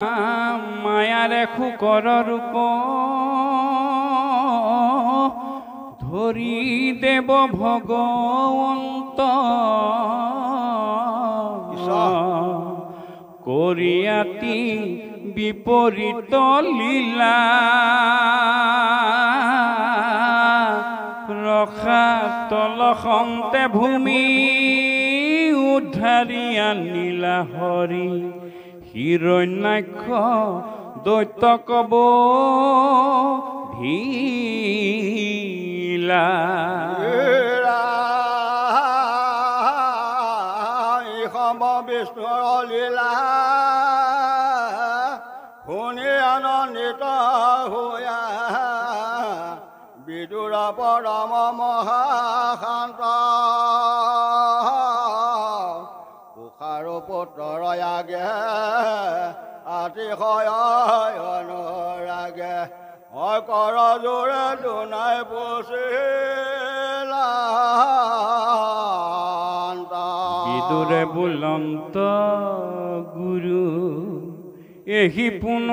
মায়াৰে খুকৰ ৰূপ ধৰি দেব ভগবন্ত কৰিয়াতি বিপৰীত লীলা ৰখা তলখন্তে ভূমি উদ্ধাৰিয়া নীলা হৰি হিৰণ্যাক্ষ দৈত্য কব ঢিলা বিষ্ণুৰ লীলা শুনি আনন্দিত হোৱা বিদুৰ পৰম মহাশান্ত কুশাৰ পুত্ৰ আগে আতিশয় অনুৰাগে কৰ জোৰে দুনাই পুছিলা বিদুৰে বুলন্ত গুৰু এহি পুনঃ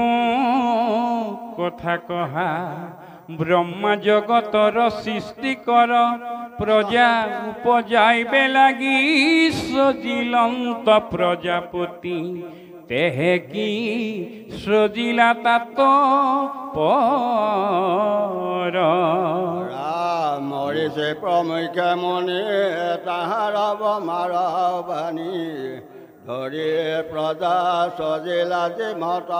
কথা কহা ব্ৰহ্মা জগতৰ সৃষ্টি কৰ প্ৰজা উপজাইবে লাগি সজিলন্ত প্ৰজাপতি তেহে কি সজিলা তাত পৰ মৰিছে প্ৰমুখ্যে মণি তাহাৰ মাৰ বাণী ধৰি প্ৰজা সজিলা যে মত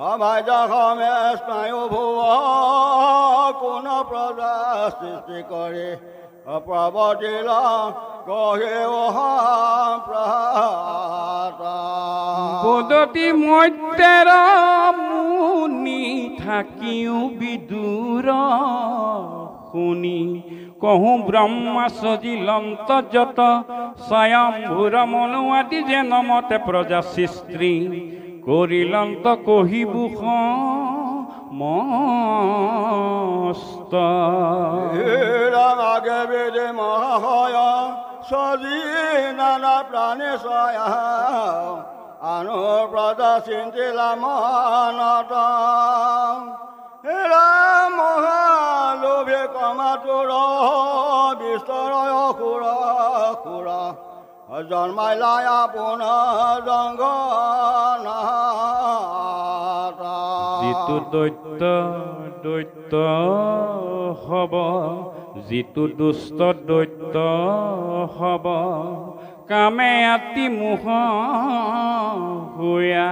অভাজ্য সমে স্নায়ু ভুৱ কোন প্ৰজা সৃষ্টি কৰি প্ৰৱৰ্তিল কহে পদতি মত্যেৰ মুনি থাকিও বিদুৰ শুনি কহু ব্ৰহ্মা সজিলন্ত যত স্বয়ম্ভূৰ মনু আদি যে নমতে প্ৰজা সৃষ্টি করিলন্ত কহিবু মস্ত আগে বেদে মহাশয় সজি নানা প্রাণী সয় আনু প্রজা চিন্তিলা মনত মহালোভে কমাতুর বিস্তরয় খুর খুর জন্মাইলাই আপোনাৰ জংঘ যিটো দৈত্য দৈত্য হব যিটো দুষ্ট দৈত্য হব কামে আতি মুখ হুয়া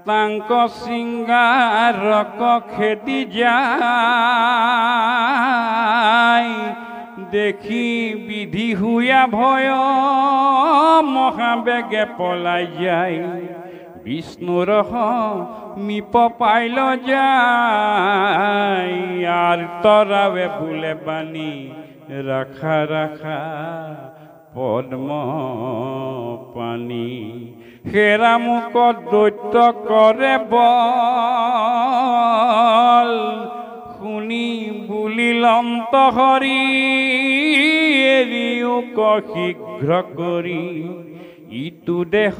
তাংক সিংগাৰক খেদি যায় দেখি বিধি হুয়া ভয় মহাবেগে পলাই যায় বিষ্ণুর মিপ পাইল যায় আর তরাবে ভুলে বাণী রাখা রাখা পদ্ম পানী হেরা মুখ দৈত্য কৰে বল শুনি বুলিলন্ত হৰি এৰিও শীঘ্ৰ কৰি ইটো দেহ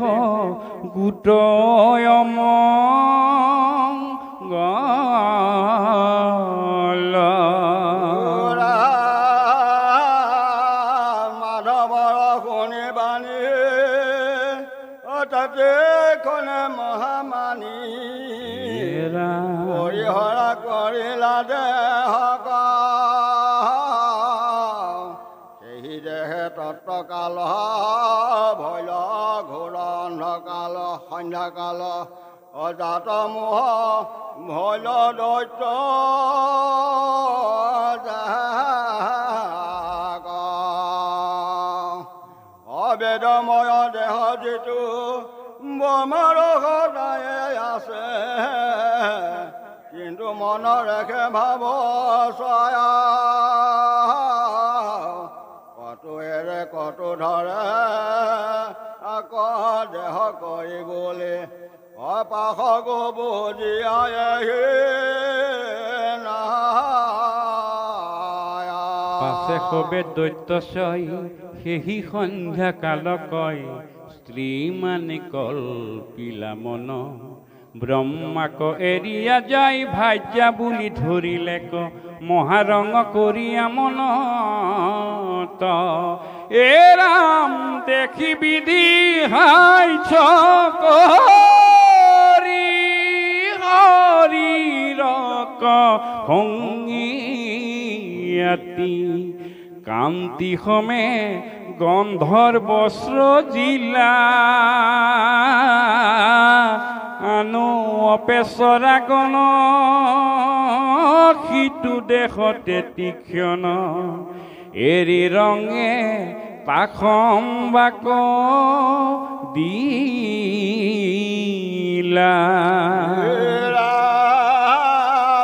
গোটয়ম গল মাধৱৰ শুনি বাণী তাতে খনে মহামানী পৰিহৰা কৰিলা দেহক সেই দেহে তত্ত্বকাল ভৈল ঘোৰ অন্ধকাল সন্ধ্যাকাল অজাত মোহ ভৈল দৈত্য অবেদময় দেহ যিটো বমাৰ সদায় আছে কিন্তু মন ৰেখে ভাব ছয় কতো এৰে কতো ধৰে আক দেহ কৰিবলৈ অপাশ বুজিয়াই পাছে সবে দৈত্য ছয় সেহি সন্ধ্যা কাল কয় ଶ୍ରୀମାନେ କଲ୍ପିଲା ମନ ବ୍ରହ୍ମାକ ଏରିଆ ଯାଇ ଭାଜ୍ୟା বুলি ଧରିଲେ କ ମହାରଙ୍ଗ କରିଆ মন ତ এ রাম দেখি বিধি হাইছ করি হরি রক হঙ্গিয়াতি কান্তি হমে গন্ধর্ব জিলা আনো অপেচৰা গণ সিটো দেশতে তীক্ষ্ণ এৰি ৰঙে পাখম বাক দিলা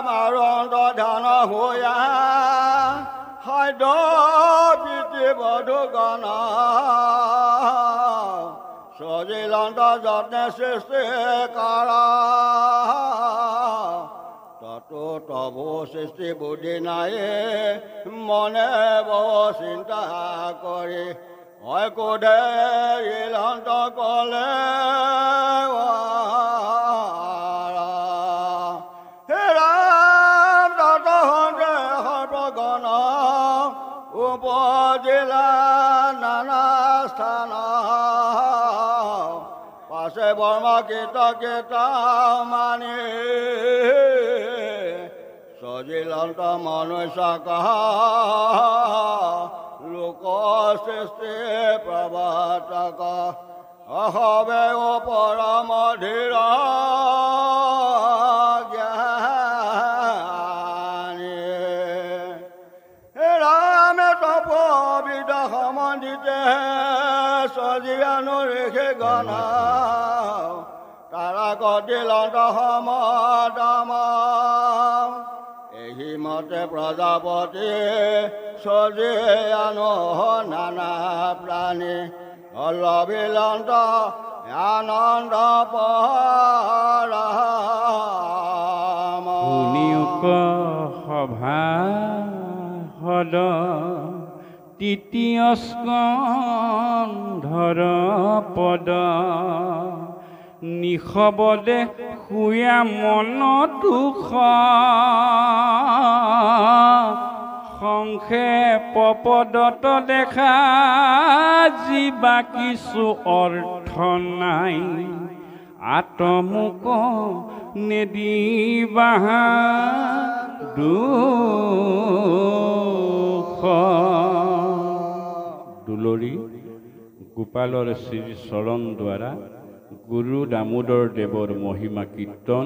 মাৰণ্ড ধ্যান হোৱা খাদ্য প্ৰীতি বধুগণ সজিলন্ত যত্নে সৃষ্টি কৰা ততো তবু সৃষ্টি বুদ্ধি নাই মনে বহু চিন্তা কৰি হয় কোধে ইলন্ত কলে হে ৰাম তত সন্দেহ সৰ্বগণ উপজিলা নানা স্থান পাছে বৰ্মা কীট মানি সজিলন্ত মনুষ্য কহা লোক সৃষ্টি প্ৰবৰ্তক অহবে পৰম ধীৰ জ্ঞানী ৰামে তপবিদ সমন্দিতে সজিয়ানো ঋষি গণ তাৰা গতিলন্ত সমদম এই মতে প্ৰজাপতি সজিয়ানো নানা প্ৰাণী অলবিলন্ত আনন্দ শুনিউক সভা হদ তৃতীয় স্কন্ধৰ পদ নিশবদে শুয়া মন দুখ সংক্ষেপ পদত দেখা জীৱা কিছু অৰ্থ নাই আত্মক নেদিবা দুখ দুলৰী গোপালৰ শ্ৰী চৰণ দ্বাৰা গুৰু দামোদৰ দেৱৰ মহিমা কীৰ্তন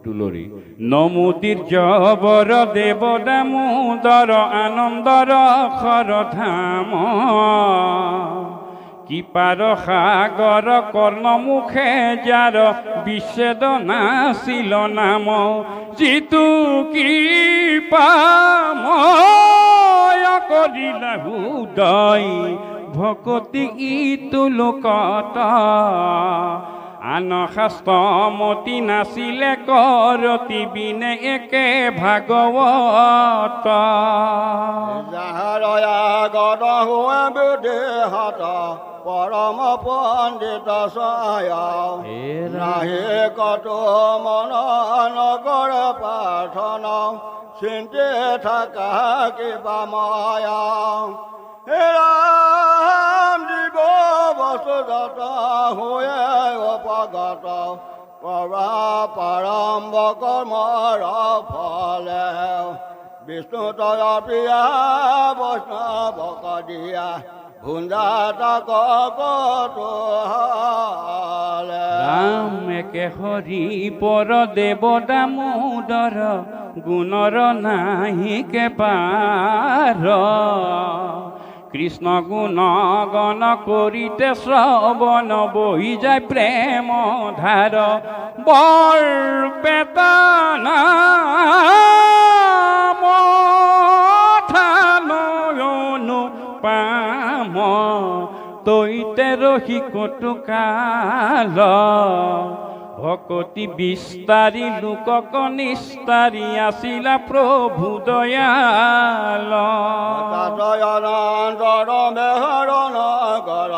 দুলৰী নমোদিৰ জবৰ দেৱ দামোদৰ আনন্দৰ খৰধাম কৃপাৰ সাগৰ কৰ্ণমুখে যাৰ বিচ্ছেদ নাছিল নাম যিটো কৃপাময় কৰিলা উদয় ভকতি ইটো লোকত আন শাস্ত্ৰমতি নাছিলে কৰতি বিনে একে ভাগৱত যাহাৰ আগত হোৱা বুদ্ধিহত পৰম পণ্ডিত ছয় নাহি কতো মন নকৰ প্ৰাৰ্থনা চিন্তি থকা কিবা মায়া ৰাম জীৱ বস্তু যত হৈয়ে উপগত কৰা প্ৰাৰম্ভ কৰ্মৰ ফলে বিষ্ণু তয় প্ৰিয়া বৈষ্ণৱক দিয়া ভুঞ্জাতক ৰাম একে হৰি পৰ দেৱ দামোদৰ গুণৰ নাহিকে পাৰ কৃষ্ণ গুণ গণ কৰিতে শ্ৰৱণ বহি যায় প্ৰেম ধাৰ বৰ বেদনা পাম তৈতে ৰহি কটু কাল ভকতি বিস্তাৰী লোকক নিস্তাৰী আছিলা প্ৰভু দয়াল মেহৰ নগৰ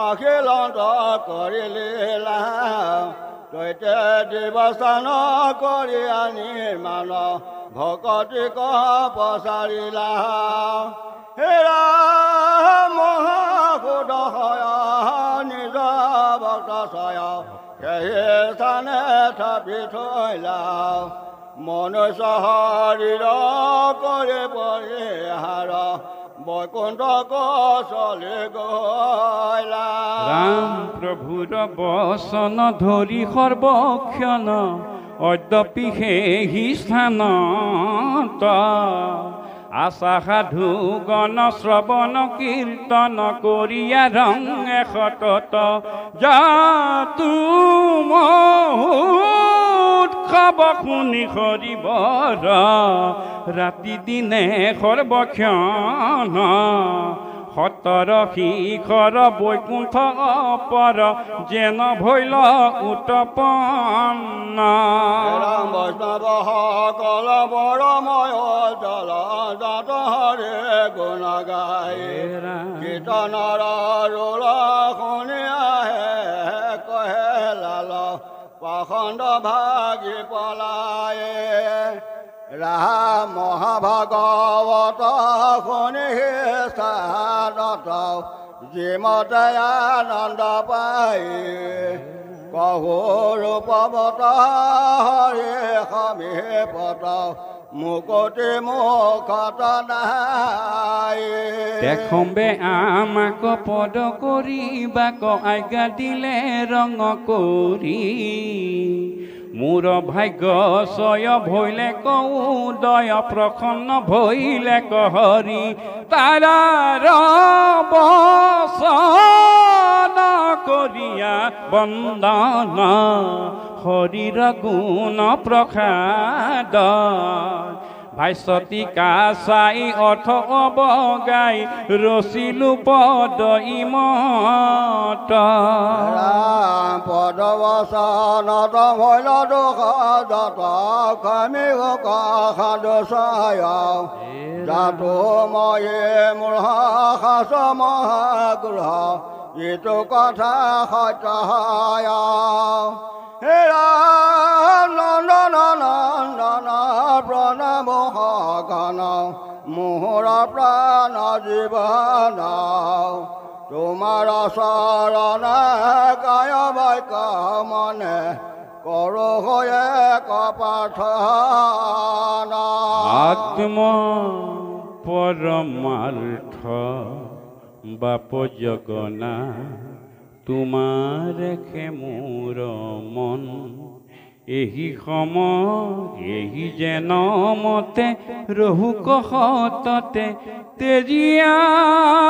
অখিলন্ত কৰিলিলা তৈতে দিৱস্থান কৰি নিৰ্মাণ ভকতি প্ৰচাৰিলা হেৰা মহাসুদয় নিজ ভক্ত ছয় সেই স্থানে থাপি থৈলা মনুষ্য শৰীৰ কৰি পৰিহাৰ বৈকুণ্ঠ কচলি গৈলা ৰাম প্ৰভুৰ বচন ধৰি সৰ্বক্ষণ অদ্যপি সেই স্থানত আশা সাধু গণ শ্ৰৱণ কীৰ্তন কৰিয়া ৰং এশতত যাতু উৎসৱ শুনি সৰিবৰ ৰাতি দিনে সৰ্বক্ষণ সতৰ শিখৰ বৈকুণ্ঠ অপৰ যেন ভৈল উৎপন্ন বৈষ্ণৱ সকল বৰময় জল জাত হৰে গুণ গাই কীৰ্তনৰ ৰোল শুনি আহে কহে লাল পাখণ্ড ভাগি পলায়ে ৰাম মহাভাগৱত শুনি স্থানত যিমতে আনন্দ পাই কহু ৰূপৱত হৰি সমীপত মুকতি মুখত নাই দেখম্বে আমাক পদ কৰিবাক আজ্ঞা দিলে ৰঙ কৰি মোৰ ভাগ্য ছয় ভৈলে কৌদয় প্ৰসন্ন ভৈলে কহৰি তাৰাৰ বচন কৰিয়া বন্দন হৰিৰ গুণ প্ৰসাদ ভাস্বতিকা চাই অৰ্থ অৱগাই ৰচিলো পদ ইমত পদ বচনত ভৈল দুখ যত খামি সাধু চায় যাতো ময়ে মোৰ সাচ মহাগৃহ যিটো কথা সত্য হয় হেৰা নন্দন নন্দন প্ৰণাম সঘন মোহৰ প্ৰাণ জীৱন তোমাৰ চৰণ কায় বাক্য মনে কৰো হয়ে কপাৰ্থনা আত্ম পৰমাৰ্থ বাপ জগনা তোমাৰ মোৰ মন এহি সম এহি যেন মতে ৰহু কহততে তেজিয়ান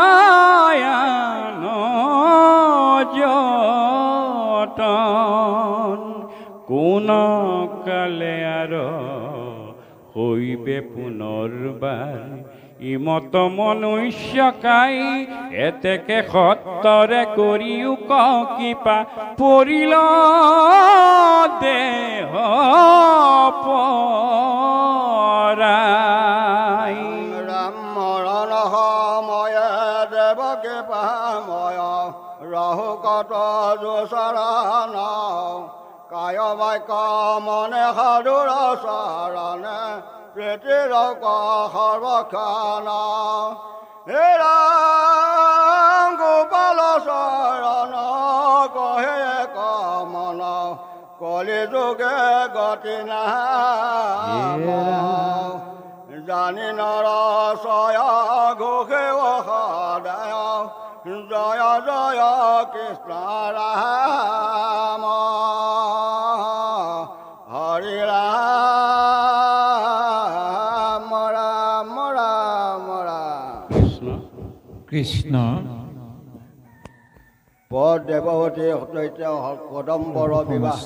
যতন কোন কালে আৰ হইবে পুনৰ্বাৰ ইমত মনুষ্যকাই এতেকে সত্তৰে কৰিও কিপা পৰিল দেহ পৰাই ৰাম মৰণ সময়ে দেৱকে পাময় ৰহু কত যোচৰণ কায় বাক্য মনে সাধুৰ চৰণে প্ৰীতিৰ সৰ্বক্ষণ হেৰা গোপাল চৰণ কহে কমন কলি যোগে গতি নাম জানি নৰ ছয় ঘোষে সদায় জয় জয় কৃষ্ণ ৰাম হৰি ৰাম ৰাম ৰাম ৰাম কৃষ্ণ পদ দেৱতী সৈতে কদম্বৰ বিবাহ